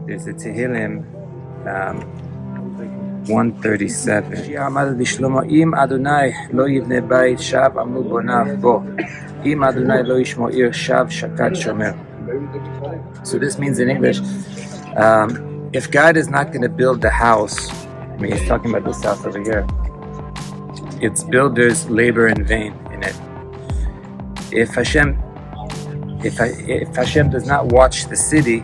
There's a Tehillim 137. Im Adonai lo yivne bayit shav amnu bonav bo. Im Adonai lo yishmo ir shav shakat shomer. So this means in English, if God is not going to build the house, I mean, he's talking about this house over here, its builders labor in vain in it. If Hashem does not watch the city,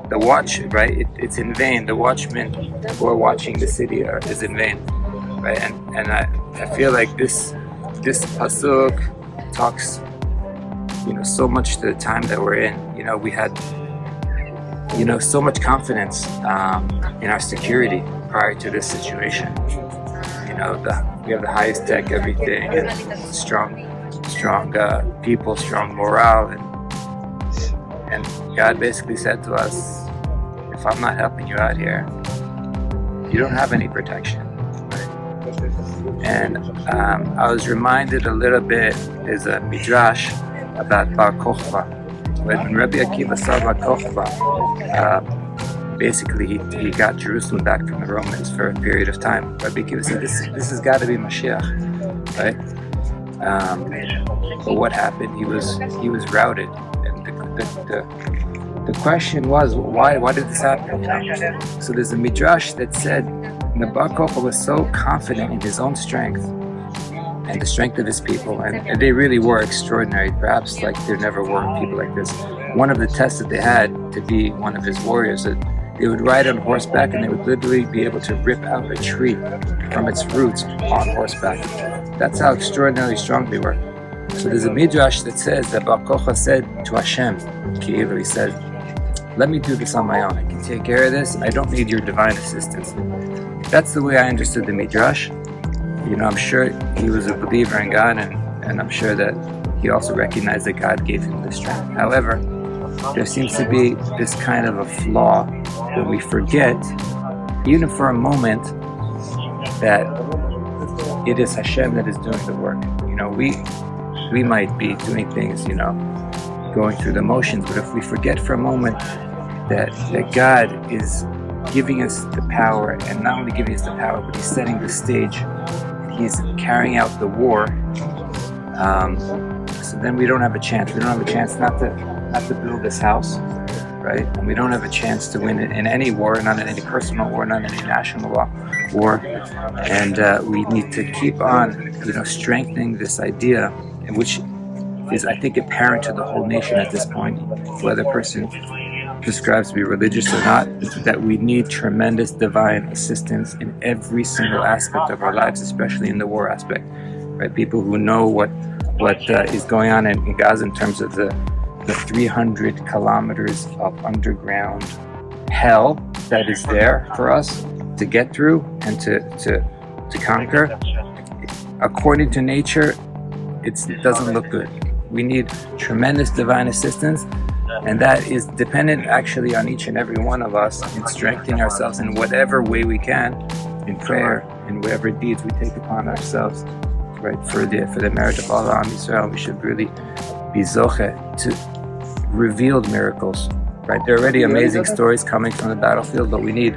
the watch, right? It's in vain. The watchmen who are watching the city is in vain, right? And I feel like this pasuk talks, so much to the time that we're in. We had, so much confidence in our security prior to this situation. We have the highest tech, everything, and strong people, strong morale, and God basically said to us, if I'm not helping you out here, you don't have any protection. And I was reminded a little bit, there's a midrash about Bar Kokhba. When Rabbi Akiva saw Bar Kokhba, basically he got Jerusalem back from the Romans for a period of time. Rabbi Akiva said, this has got to be Mashiach, right? But what happened? He was routed. The question was, why did this happen? So there's a midrash that said the Bar Kokhba was so confident in his own strength and the strength of his people, and they really were extraordinary, perhaps like there never were people like this. One of the tests that they had to be one of his warriors, that they would ride on horseback and they would literally be able to rip out a tree from its roots on horseback. That's how extraordinarily strong they were. So there's a midrash that says that Bar Kokhba said to Hashem, he said, let me do this on my own. I can take care of this. I don't need your divine assistance. That's the way I understood the midrash. I'm sure he was a believer in God, and I'm sure that he also recognized that God gave him the strength. However, there seems to be this kind of a flaw when we forget, even for a moment, that it is Hashem that is doing the work. We might be doing things, going through the motions, but if we forget for a moment that God is giving us the power, and not only giving us the power, but he's setting the stage, he's carrying out the war, so then we don't have a chance. We don't have a chance not to build this house, right? And we don't have a chance to win in any war, not in any personal war, not in any national war. And we need to keep on, strengthening this idea, which is, I think, apparent to the whole nation at this point, whether a person describes to be religious or not, that we need tremendous divine assistance in every single aspect of our lives, especially in the war aspect, right? People who know what is going on in Gaza in terms of the 300 kilometers of underground hell that is there for us to get through and to conquer. According to nature, it doesn't look good. We need tremendous divine assistance, and that is dependent actually on each and every one of us in strengthening ourselves in whatever way we can, in prayer, in whatever deeds we take upon ourselves, right? For the merit of Allah Am Yisrael, we should really be zoche to revealed miracles, right? There are already amazing stories coming from the battlefield, but we need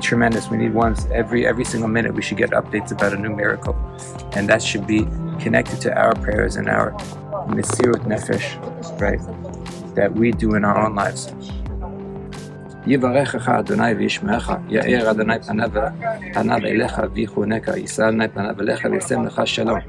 tremendous. We need ones every single minute. We should get updates about a new miracle, and that should be connected to our prayers and our mesirut nefesh, right? That we do in our own lives. Yivarechecha Adonai v'yishmecha, Ya'er Adonai panav elecha v'yichuneka, Yisrael Adonai panav elecha v'yasem lecha shalom.